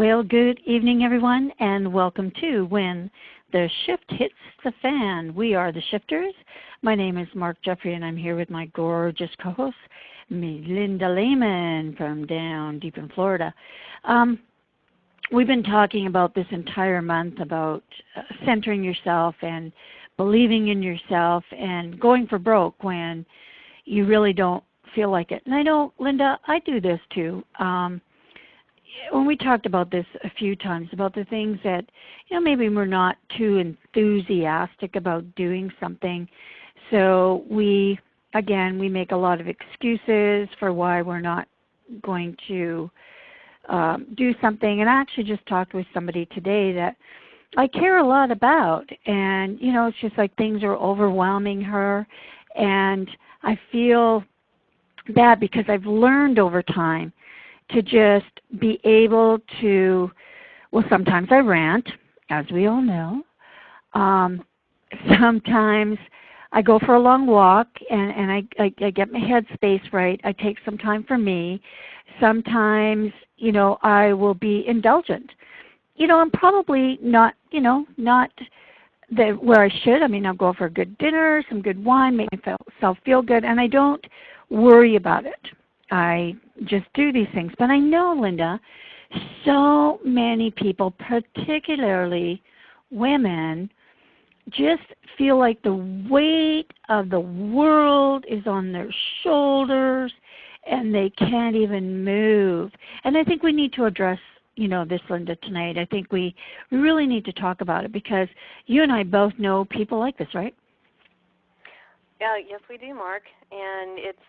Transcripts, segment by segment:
Well, good evening, everyone, and welcome to When the Shift Hits the Fan. We are the Shifters. My name is Mark Jeffrey, and I'm here with my gorgeous co-host, Linda Lehman from down deep in Florida. We've been talking about this entire month about centering yourself and believing in yourself and going for broke when you really don't feel like it. And I know, Linda, I do this too. When we talked about this a few times, about the things that, maybe we're not too enthusiastic about doing something. So we make a lot of excuses for why we're not going to do something. And I actually just talked with somebody today that I care a lot about. And, it's just like things are overwhelming her. And I feel bad because I've learned over time to just be able to, well, sometimes I rant, as we all know. Sometimes I go for a long walk and I get my headspace right. I take some time for me. Sometimes, I will be indulgent. I'm probably not, not where I should. I mean, I'll go for a good dinner, some good wine, make myself feel good, and I don't worry about it. I just do these things. But I know, Linda, so many people, particularly women, just feel like the weight of the world is on their shoulders and they can't even move. And I think we need to address, this, Linda, tonight. I think we really need to talk about it because you and I both know people like this, right? Yeah, yes, we do, Mark. And it's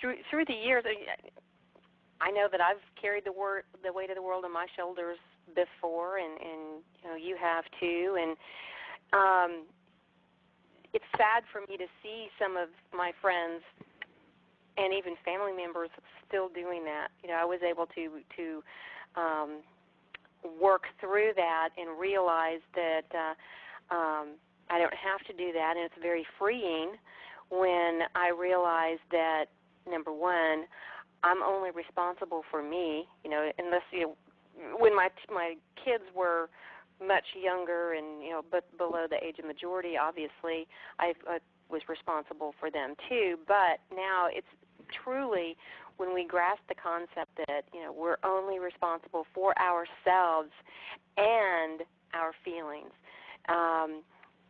through the years, I know that I've carried the weight of the world on my shoulders before, and you have too. And it's sad for me to see some of my friends and even family members still doing that. I was able to work through that and realize that I don't have to do that, and it's very freeing when I realize that, number one, I'm only responsible for me, unless, when my kids were much younger and, but below the age of majority, obviously, I was responsible for them too. But now it's truly when we grasp the concept that, we're only responsible for ourselves and our feelings,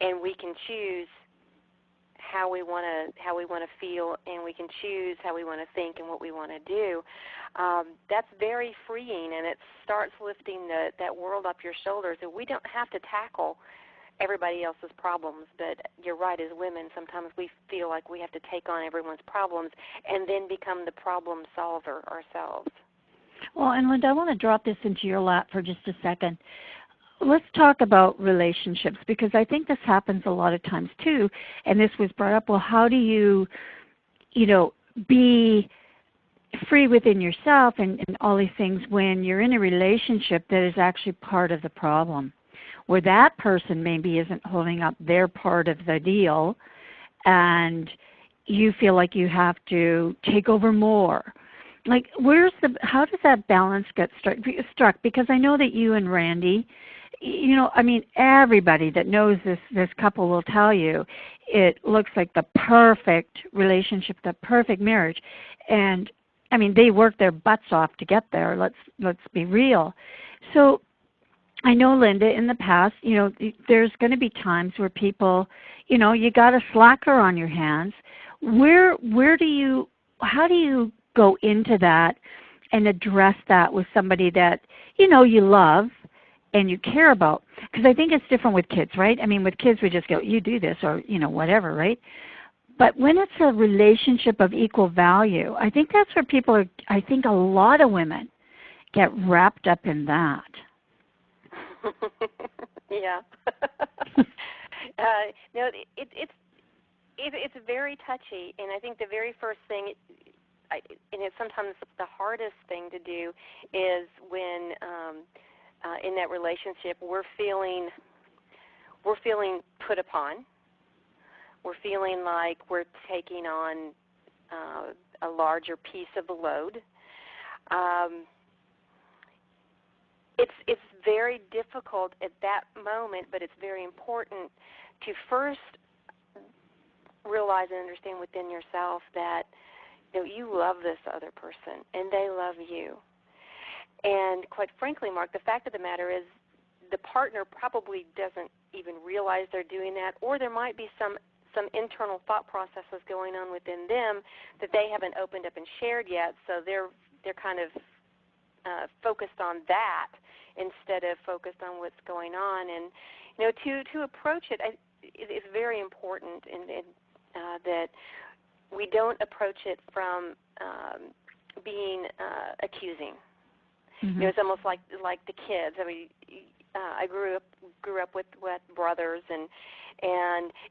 and we can choose how we want to feel, and we can choose how we want to think and what we want to do. That's very freeing, and it starts lifting that world up your shoulders. And we don't have to tackle everybody else's problems, but you're right, as women, sometimes we feel like we have to take on everyone's problems and then become the problem solver ourselves. Well, and Linda, I want to drop this into your lap for just a second. Let's talk about relationships, because I think this happens a lot of times too, and this was brought up. Well, how do you, be free within yourself and all these things when you're in a relationship that is actually part of the problem, where that person maybe isn't holding up their part of the deal, and you feel like you have to take over more. Like, how does that balance get struck? Because I know that you and Randy, everybody that knows this couple will tell you it looks like the perfect relationship, the perfect marriage. And, they work their butts off to get there. Let's be real. So I know, Linda, in the past, there's going to be times where people, you got a slacker on your hands. How do you go into that and address that with somebody that, you love and you care about? Because I think it's different with kids, right? With kids we just go, you do this, or, whatever, right? But when it's a relationship of equal value, I think that's where I think a lot of women get wrapped up in that. Yeah. No, it's very touchy, and I think the very first thing, and it's sometimes the hardest thing to do, is when in that relationship we're feeling put upon. We're feeling like we're taking on a larger piece of the load. it's very difficult at that moment, but it's very important to first realize and understand within yourself that you love this other person and they love you. And quite frankly, Mark, the fact of the matter is the partner probably doesn't even realize they're doing that, or there might be some internal thought processes going on within them that they haven't opened up and shared yet, so they're kind of focused on that instead of focused on what's going on. And to approach it, it's very important that we don't approach it from being accusing. Mm-hmm. It's almost like the kids. I mean, I grew up with brothers, and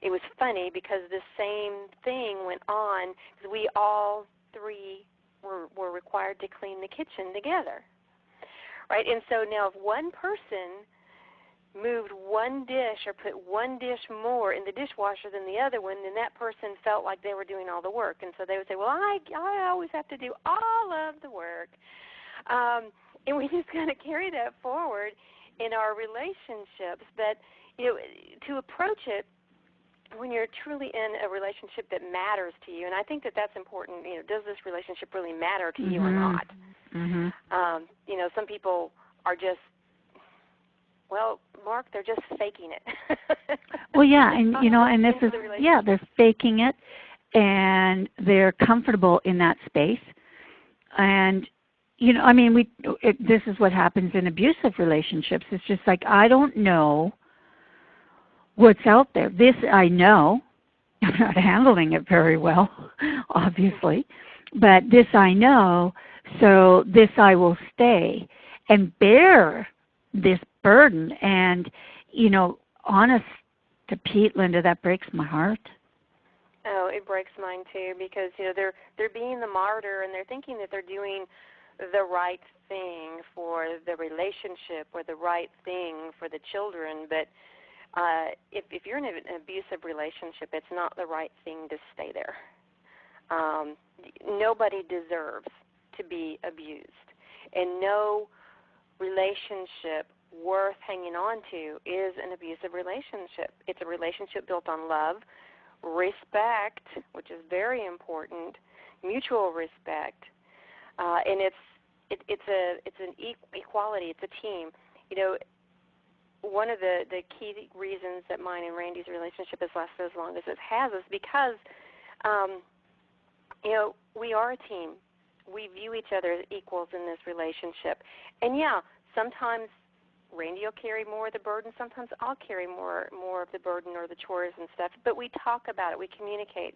it was funny because the same thing went on because we all three were required to clean the kitchen together, right? And so now if one person moved one dish or put one dish more in the dishwasher than the other one, then that person felt like they were doing all the work. And so they would say, well, I always have to do all of the work. And we just kind of carry that forward in our relationships. But, to approach it when you're truly in a relationship that matters to you, and I think that that's important, does this relationship really matter to you or not? Mm-hmm. Some people are just, well, Mark, they're just faking it. Well, yeah, and and this is, they're faking it, and they're comfortable in that space. And, this is what happens in abusive relationships. It's just like, I don't know what's out there. This I know. I'm not handling it very well, obviously. But this I know, so this I will stay and bear this burden. And, honest to Pete, Linda, that breaks my heart. Oh, it breaks mine too, because they're being the martyr, and they're thinking that they're doing the right thing for the relationship or the right thing for the children. But if you're in an abusive relationship, it's not the right thing to stay there. Nobody deserves to be abused, and no relationship worth hanging on to is an abusive relationship. It's a relationship built on love, respect, which is very important, mutual respect, and it's an equality. It's a team. One of the key reasons that mine and Randy's relationship has lasted as long as it has is because we are a team. We view each other as equals in this relationship, and sometimes Randy will carry more of the burden. Sometimes I'll carry more of the burden or the chores and stuff. But we talk about it. We communicate.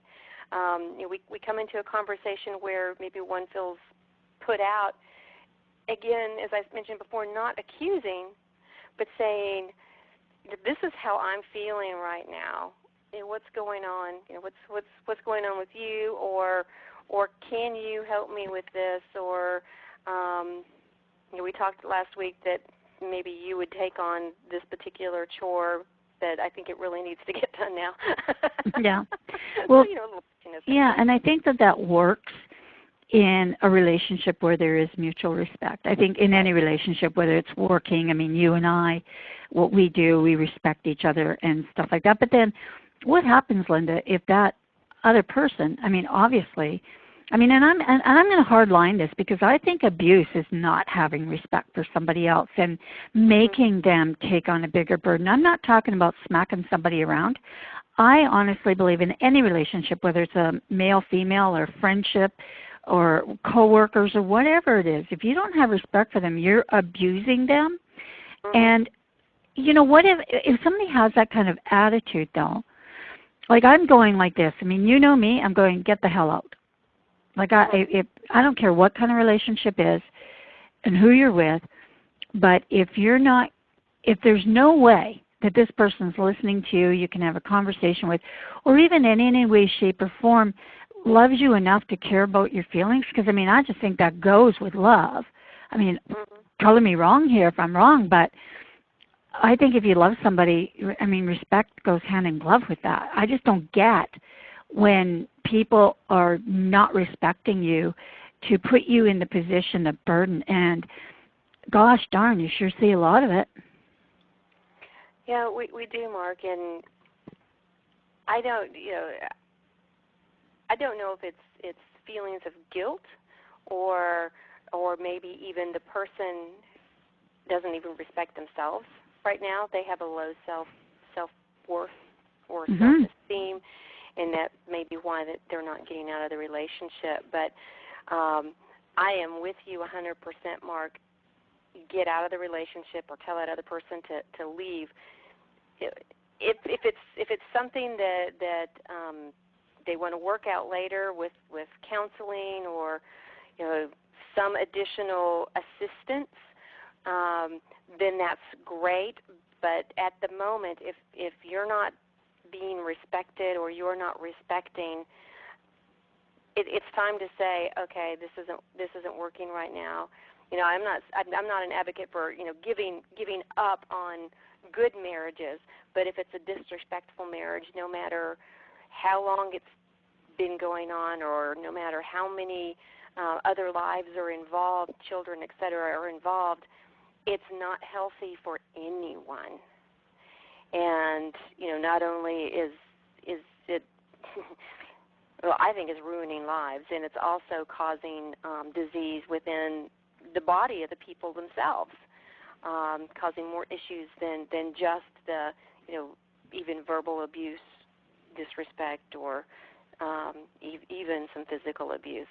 We come into a conversation where maybe one feels put out. Again, as I mentioned before, not accusing, but saying, "This is how I'm feeling right now. What's going on? What's going on with you? Or can you help me with this? Or we talked last week that maybe you would take on this particular chore, but I think it really needs to get done now." Yeah. Well, yeah, and I think that works in a relationship where there is mutual respect. I think in any relationship, whether it's working, you and I, what we do, we respect each other and stuff like that. But then what happens, Linda, if that other person, obviously, and I'm going to hard line this because I think abuse is not having respect for somebody else and making them take on a bigger burden. I'm not talking about smacking somebody around. I honestly believe in any relationship, whether it's a male-female or friendship or coworkers or whatever it is, if you don't have respect for them, you're abusing them. And, what if somebody has that kind of attitude, though? Like, I'm going like this. You know me. I'm going, get the hell out. Like, I don't care what kind of relationship is and who you're with, but if there's no way that this person's listening to you, you can have a conversation with, or even in any way, shape, or form, loves you enough to care about your feelings, because, I just think that goes with love. Color me wrong here if I'm wrong, but I think if you love somebody, respect goes hand in glove with that. I just don't get when people are not respecting you to put you in the position of burden. And gosh darn, you sure see a lot of it. Yeah, we do, Mark, and I don't I don't know if it's feelings of guilt or maybe even the person doesn't even respect themselves right now. They have a low self-worth or self-esteem, and that may be why that they're not getting out of the relationship. But I am with you 100%, Mark. Get out of the relationship or tell that other person to leave. If it's something that they want to work out later with counseling or some additional assistance, then that's great. But at the moment, if you're not being respected or you're not respecting, it's time to say, okay, this isn't working right now. I'm not an advocate for giving up on good marriages, but if it's a disrespectful marriage, no matter how long it's been going on or no matter how many other lives are involved, children, et cetera, are involved, it's not healthy for anyone. And not only is it well, I think it's ruining lives, and it's also causing disease within the body of the people themselves, causing more issues than just the even verbal abuse, disrespect, or even some physical abuse.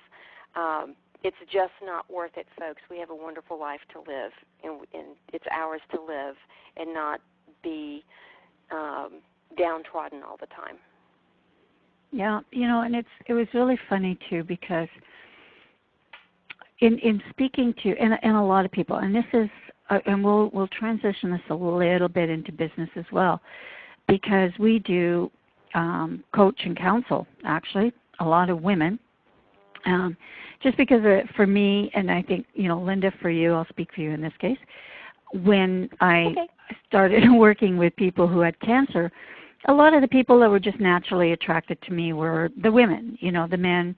It's just not worth it, folks. We have a wonderful life to live, and it's ours to live, and not be downtrodden all the time. Yeah, and it was really funny too, because in speaking to and a lot of people, and this is and we'll transition this a little bit into business as well, because we do coach and counsel actually a lot of women. Just because for me, and I think Linda, for you, I'll speak for you in this case. When I started working with people who had cancer, a lot of the people that were just naturally attracted to me were the women. The men,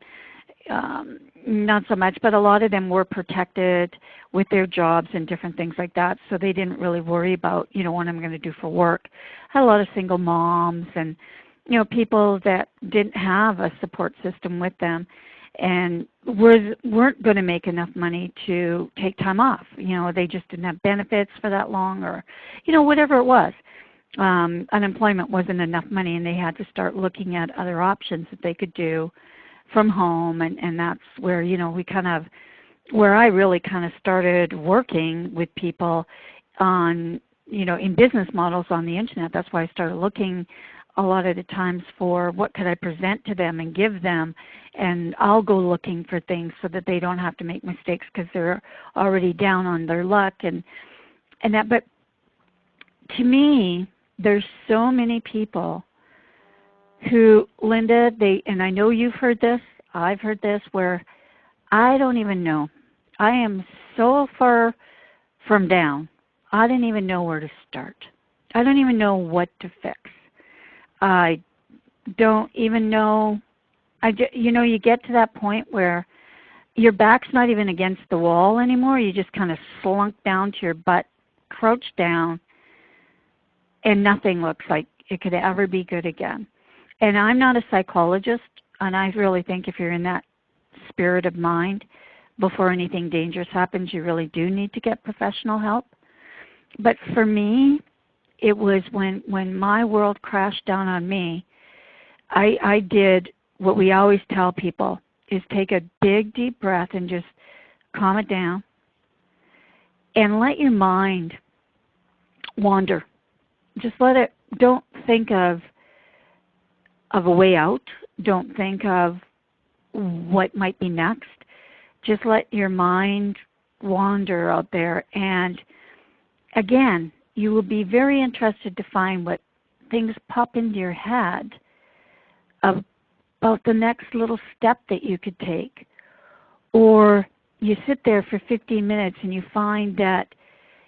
not so much, but a lot of them were protected with their jobs and different things like that, so they didn't really worry about, what I'm going to do for work. I had a lot of single moms and, people that didn't have a support system with them and weren't going to make enough money to take time off. They just didn't have benefits for that long, or, whatever it was. Unemployment wasn't enough money, and they had to start looking at other options that they could do from home, and that's where where I really kind of started working with people on in business models on the internet. That's why I started looking a lot of the times for what could I present to them and give them, and I'll go looking for things so that they don't have to make mistakes because they're already down on their luck and that. But to me, there's so many people who, Linda, and I know you've heard this, I've heard this, where I don't even know. I am so far from down, I didn't even know where to start. I don't even know what to fix. I don't even know. You get to that point where your back's not even against the wall anymore. You just kind of slunk down to your butt, crouched down, and nothing looks like it could ever be good again. And I'm not a psychologist, and I really think if you're in that spirit of mind, before anything dangerous happens, you really do need to get professional help. But for me, it was when my world crashed down on me, I did what we always tell people, is take a big, deep breath and just calm it down and let your mind wander. Just let it. Don't think of a way out. Don't think of what might be next. Just let your mind wander out there. And again, you will be very interested to find what things pop into your head about the next little step that you could take. Or you sit there for 15 minutes and you find that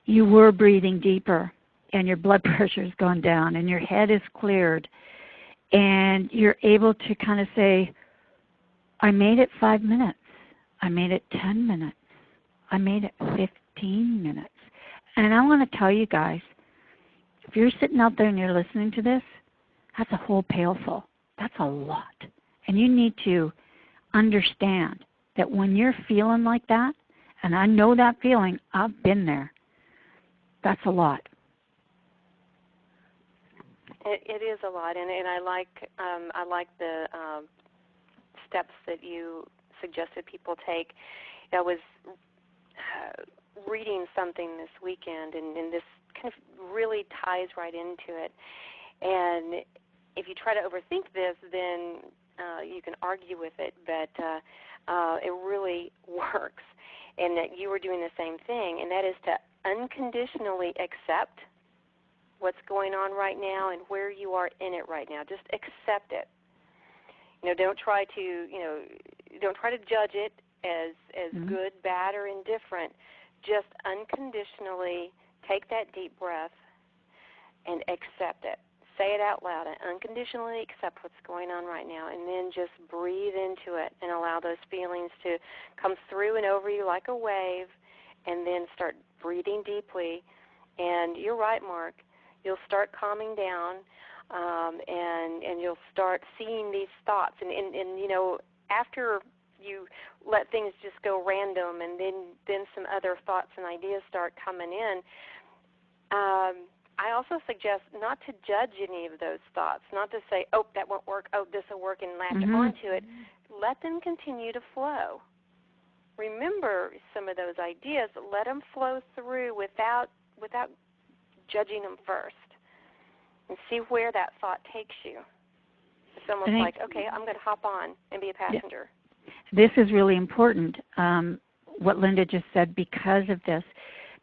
you were breathing deeper and your blood pressure's gone down and your head is cleared and you're able to kind of say, I made it 5 minutes. I made it 10 minutes. I made it 15 minutes. And I want to tell you guys, if you're sitting out there and you're listening to this, that's a whole pailful. That's a lot. And you need to understand that when you're feeling like that, and I know that feeling, I've been there, that's a lot. It is a lot, and I like the steps that you suggested people take. I was reading something this weekend, and this kind of really ties right into it. And if you try to overthink this, then you can argue with it, but it really works. And that you were doing the same thing, and that is to unconditionally accept what's going on right now and where you are in it right now. Just accept it. Don't try to judge it as good, bad, or indifferent. Just unconditionally take that deep breath and accept it. Say it out loud and unconditionally accept what's going on right now, and then just breathe into it and allow those feelings to come through and over you like a wave, and then start breathing deeply. And you're right, Mark. You'll start calming down, and you'll start seeing these thoughts. And after you let things just go random, and then some other thoughts and ideas start coming in, I also suggest not to judge any of those thoughts, not to say, oh, that won't work, oh, this will work, and latch onto it. Let them continue to flow. Remember some of those ideas. Let them flow through without judging them first, and see where that thought takes you. It's almost like, okay, I'm going to hop on and be a passenger. This is really important, what Linda just said, because of this.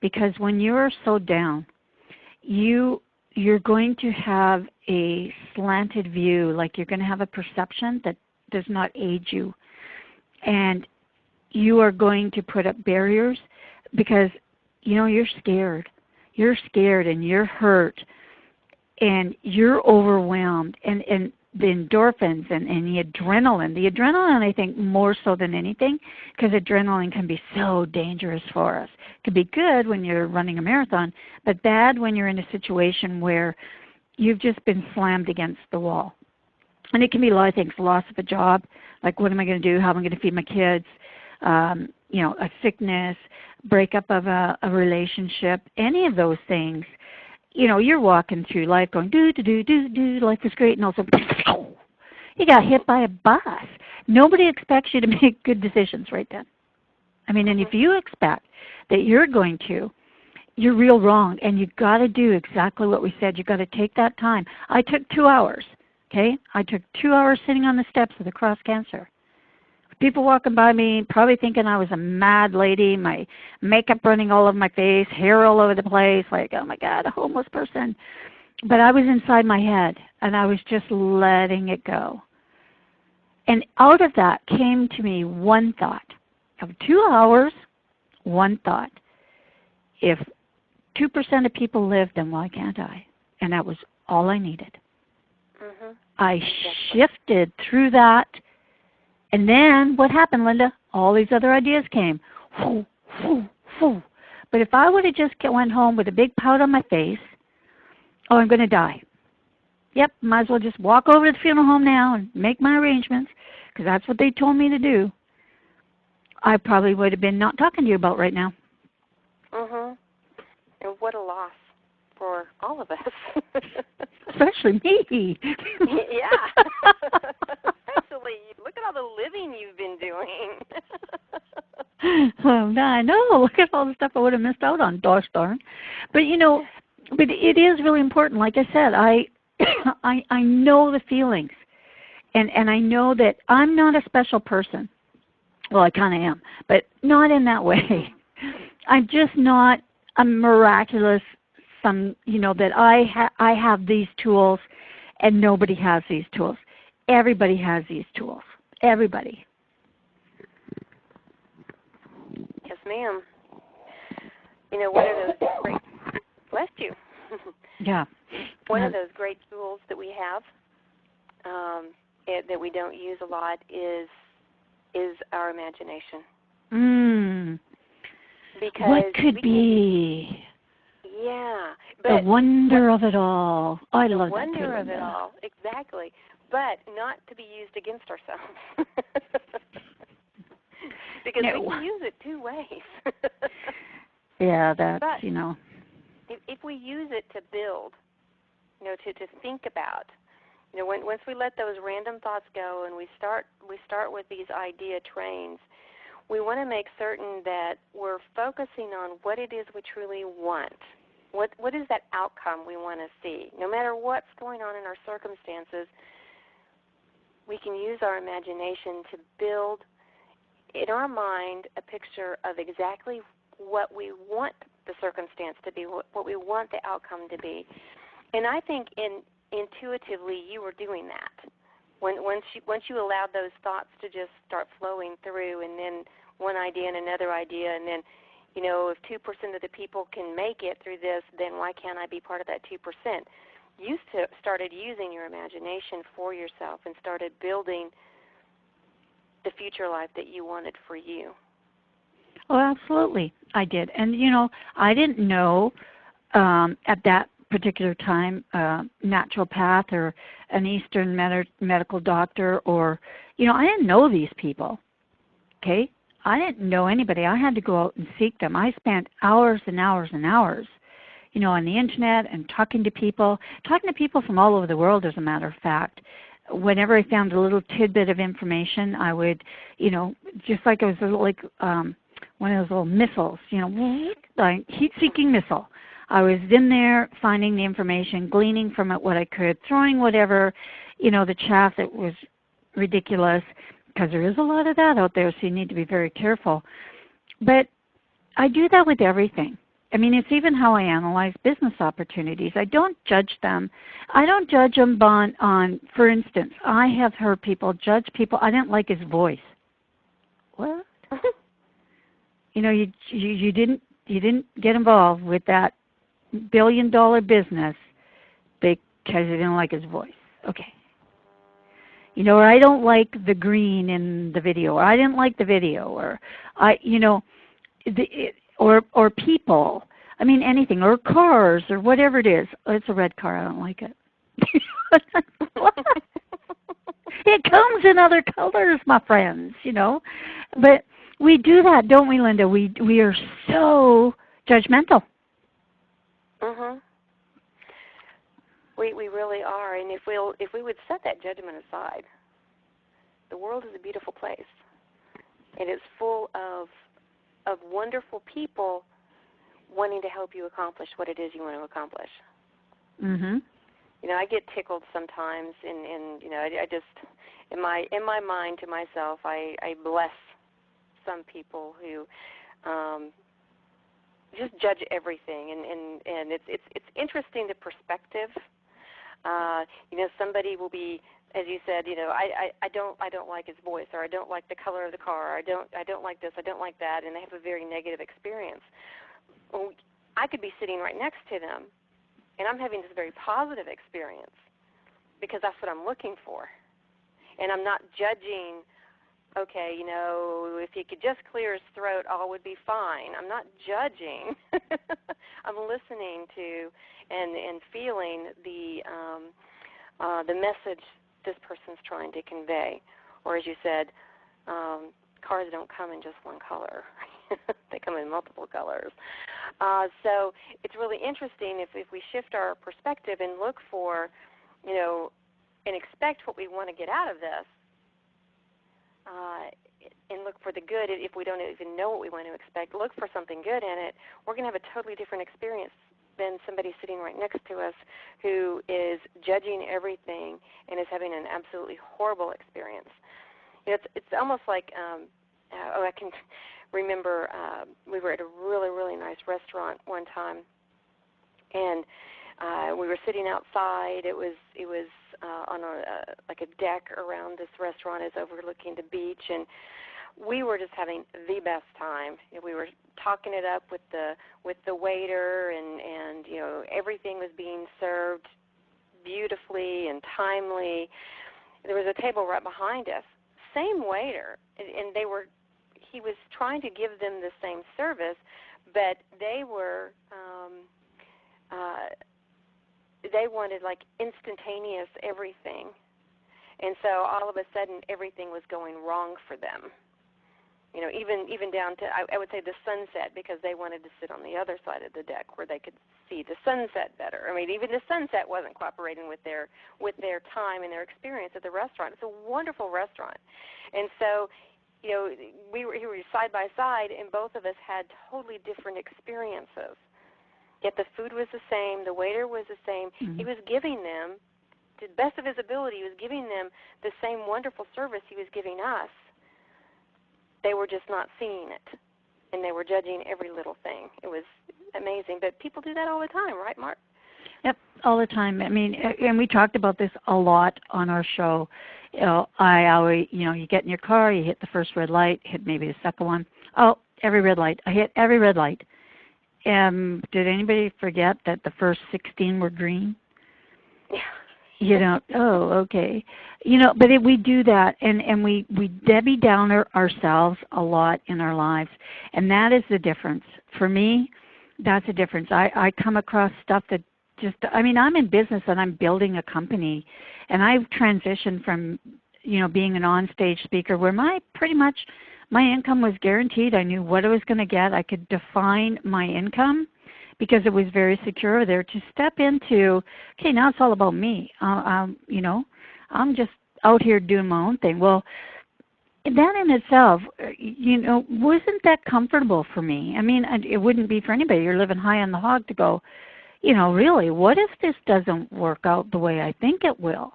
Because when you are so down, you're going to have a slanted view, like you're going to have a perception that does not aid you. And you are going to put up barriers because, you're scared. You're scared and you're hurt and you're overwhelmed. And the endorphins and the adrenaline, I think, more so than anything, because adrenaline can be so dangerous for us. It can be good when you're running a marathon, but bad when you're in a situation where you've just been slammed against the wall. And it can be a lot of things: loss of a job, like what am I going to do, how am I going to feed my kids, a sickness, breakup of a relationship, any of those things. You're walking through life going, do, life is great, and also you got hit by a bus. Nobody expects you to make good decisions right then. I mean, and if you expect that you're going to, you're real wrong, and you've got to do exactly what we said. You've got to take that time. I took 2 hours, okay? I took 2 hours sitting on the steps of the Cross Cancer. People walking by me probably thinking I was a mad lady, my makeup running all over my face, hair all over the place, like, oh my God, a homeless person. But I was inside my head, and I was just letting it go. And out of that came to me one thought. Of 2 hours, one thought. If 2% of people live, then why can't I? And that was all I needed. I shifted through that. And then what happened, Linda? All these other ideas came. But if I would have just went home with a big pout on my face, oh, I'm going to die. Yep, might as well just walk over to the funeral home now and make my arrangements, because that's what they told me to do. I probably would have been not talking to you about right now. And what a loss for all of us. Especially me. Yeah. Especially, look at all the living you've been doing. Oh, I know. Look at all the stuff I would have missed out on, gosh darn. But, but it is really important. Like I said, I know the feelings. And I know that I'm not a special person. Well, I kind of am, but not in that way. I'm just not a miraculous that I have these tools and nobody has these tools. Everybody has these tools. Everybody. Yes, ma'am. One of those great, bless you. Yeah. One of those great tools that we have that we don't use a lot is our imagination. Because what could be? Yeah. The wonder of it all. I love that too. The wonder of it all, exactly. But not to be used against ourselves. Because we can use it two ways. Yeah, that's, but if we use it to build, to think about, once we let those random thoughts go and we start with these idea trains, we want to make certain that we're focusing on what it is we truly want. What is that outcome we want to see? No matter what's going on in our circumstances, we can use our imagination to build in our mind a picture of exactly what we want the circumstance to be, what we want the outcome to be. And I think intuitively you were doing that. Once you allowed those thoughts to just start flowing through, and then one idea and another idea, and then, if 2% of the people can make it through this, then why can't I be part of that 2%? You started using your imagination for yourself and started building the future life that you wanted for you. Oh, absolutely, I did. And, I didn't know at that particular time naturopath or an Eastern medical doctor or, I didn't know these people, okay? I didn't know anybody. I had to go out and seek them. I spent hours and hours and hours, on the Internet and talking to people from all over the world, as a matter of fact. Whenever I found a little tidbit of information, I would, just like it was like one of those little missiles, like heat-seeking missile. I was in there finding the information, gleaning from it what I could, throwing whatever, the chaff that was ridiculous, because there is a lot of that out there, so you need to be very careful. But I do that with everything. I mean, it's even how I analyze business opportunities. I don't judge them. I don't judge them on, for instance, I have heard people judge people. I didn't like his voice. What? You didn't get involved with that billion-dollar business because you didn't like his voice. Okay. Or I don't like the green in the video, or I didn't like the video, or or people. I mean, anything, or cars, or whatever it is. Oh, it's a red car. I don't like it. It comes in other colors, my friends. But we do that, don't we, Linda? We are so judgmental. Mhm. We really are, and if we would set that judgment aside, the world is a beautiful place. It is full of wonderful people wanting to help you accomplish what it is you want to accomplish. Mhm. I get tickled sometimes, and I just in my mind to myself, I bless some people who just judge everything, and it's interesting the perspective. Somebody will be, as you said, I don't like his voice, or I don't like the color of the car, or I don't like this, I don't like that, and they have a very negative experience. Well, I could be sitting right next to them, and I'm having this very positive experience because that's what I'm looking for, and I'm not judging. Okay, if he could just clear his throat, all would be fine. I'm not judging. I'm listening to and feeling the message this person's trying to convey. Or as you said, cars don't come in just one color. They come in multiple colors. So it's really interesting if we shift our perspective and look for, and expect what we want to get out of this, and look for the good. If we don't even know what we want to expect, look for something good in it, we're going to have a totally different experience than somebody sitting right next to us who is judging everything and is having an absolutely horrible experience. It's almost like, I can remember we were at a really, really nice restaurant one time, and we were sitting outside. It was on like a deck around this restaurant is overlooking the beach, and we were just having the best time. We were talking it up with the waiter, and everything was being served beautifully and timely. There was a table right behind us, same waiter, and he was trying to give them the same service, but they wanted like instantaneous everything. And so all of a sudden everything was going wrong for them. You know, even down to, I would say the sunset, because they wanted to sit on the other side of the deck where they could see the sunset better. I mean, even the sunset wasn't cooperating with their time and their experience at the restaurant. It's a wonderful restaurant. And so, you know, we were side by side, and both of us had totally different experiences. Yet the food was the same, the waiter was the same. Mm-hmm. He was giving them, to the best of his ability, he was giving them the same wonderful service he was giving us. They were just not seeing it, and they were judging every little thing. It was amazing. But people do that all the time, right, Mark? Yep, all the time. I mean, and we talked about this a lot on our show. You know, I always, you know, you get in your car, you hit the first red light, hit maybe the second one. Oh, every red light. I hit every red light. Did anybody forget that the first 16 were green? Yeah. You know, oh, okay. You know, but we do that, and we Debbie Downer ourselves a lot in our lives, and that is the difference. For me, that's the difference. I come across stuff that just, I mean, I'm in business and I'm building a company, and I've transitioned from, you know, being an on-stage speaker where pretty much my income was guaranteed. I knew what I was going to get. I could define my income, because it was very secure there, to step into, okay, now it's all about me. You know, I'm just out here doing my own thing. Well, that in itself, you know, wasn't that comfortable for me. I mean, it wouldn't be for anybody. You're living high on the hog to go, you know, really, what if this doesn't work out the way I think it will?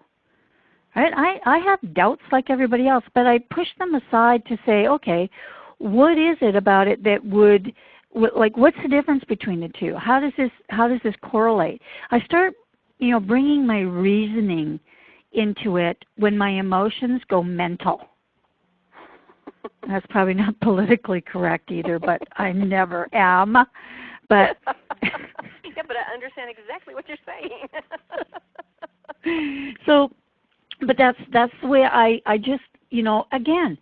Right? I have doubts like everybody else, but I push them aside to say, okay, what is it about it that would, like, what's the difference between the two? How does this correlate? I start, you know, bringing my reasoning into it when my emotions go mental. That's probably not politically correct either, but I never am. But yeah, but I understand exactly what you're saying. So, but that's the way I just, you know, again,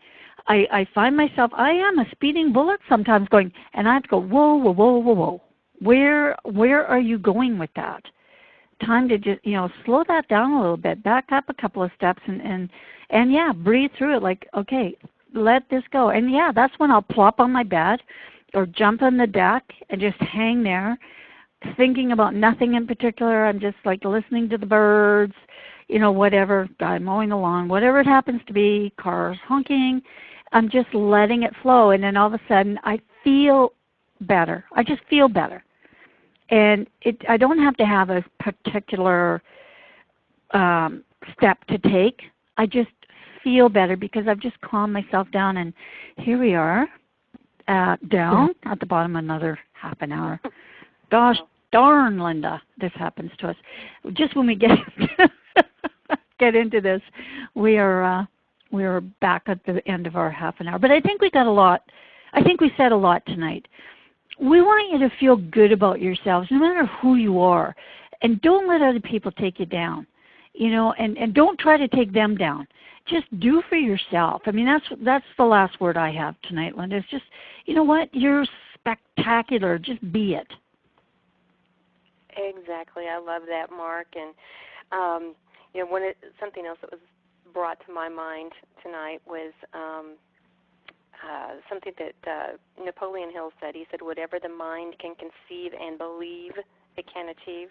I find myself, I am a speeding bullet sometimes going, and I have to go, whoa, whoa, whoa, whoa, whoa. Where are you going with that? Time to just, you know, slow that down a little bit, back up a couple of steps, and yeah, breathe through it like, okay, let this go. And yeah, that's when I'll plop on my bed or jump on the deck and just hang there, thinking about nothing in particular. I'm just like listening to the birds, you know, whatever, guy mowing the lawn, whatever it happens to be, cars honking. I'm just letting it flow, and then all of a sudden I feel better. I just feel better. And I don't have to have a particular step to take. I just feel better because I've just calmed myself down, and here we are, down at the bottom another half an hour. Gosh darn, Linda, this happens to us. Just when we get into this, we are back at the end of our half an hour. But I think we got a lot. I think we said a lot tonight. We want you to feel good about yourselves, no matter who you are, and don't let other people take you down. You know, and don't try to take them down. Just do for yourself. I mean, that's the last word I have tonight, Linda. It's just, you know what? You're spectacular. Just be it. Exactly. I love that, Mark. And you know, something else that was brought to my mind tonight was something that Napoleon Hill said. He said, "Whatever the mind can conceive and believe, it can achieve."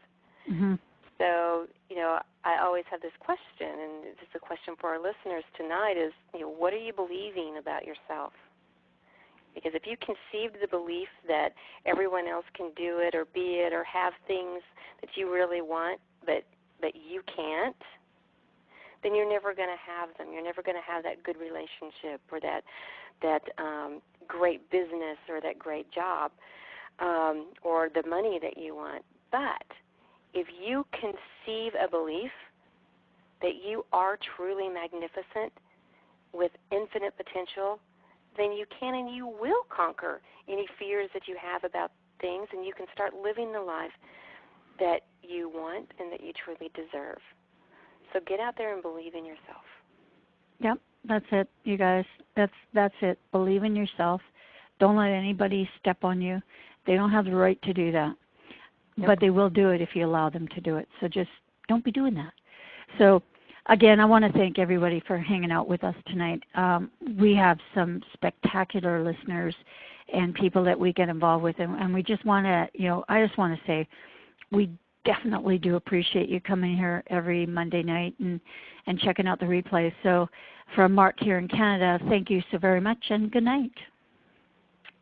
Mm-hmm. So, you know, I always have this question, and this is a question for our listeners tonight: is, you know, what are you believing about yourself? Because if you conceived the belief that everyone else can do it or be it or have things that you really want, but you can't, then you're never going to have them. You're never going to have that good relationship or that great business or that great job or the money that you want. But if you conceive a belief that you are truly magnificent with infinite potential, then you can and you will conquer any fears that you have about things, and you can start living the life that you want and that you truly deserve. So get out there and believe in yourself. Yep, that's it, you guys. That's it. Believe in yourself. Don't let anybody step on you. They don't have the right to do that. Nope. But they will do it if you allow them to do it. So just don't be doing that. So again, I want to thank everybody for hanging out with us tonight. We have some spectacular listeners and people that we get involved with, and we just want to, I just want to say we definitely do appreciate you coming here every Monday night and checking out the replays. So from Mark here in Canada, thank you so very much, and good night.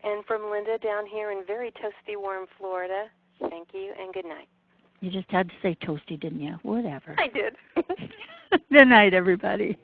And from Linda down here in very toasty, warm Florida, thank you and good night. You just had to say toasty, didn't you? Whatever. I did. Good night, everybody.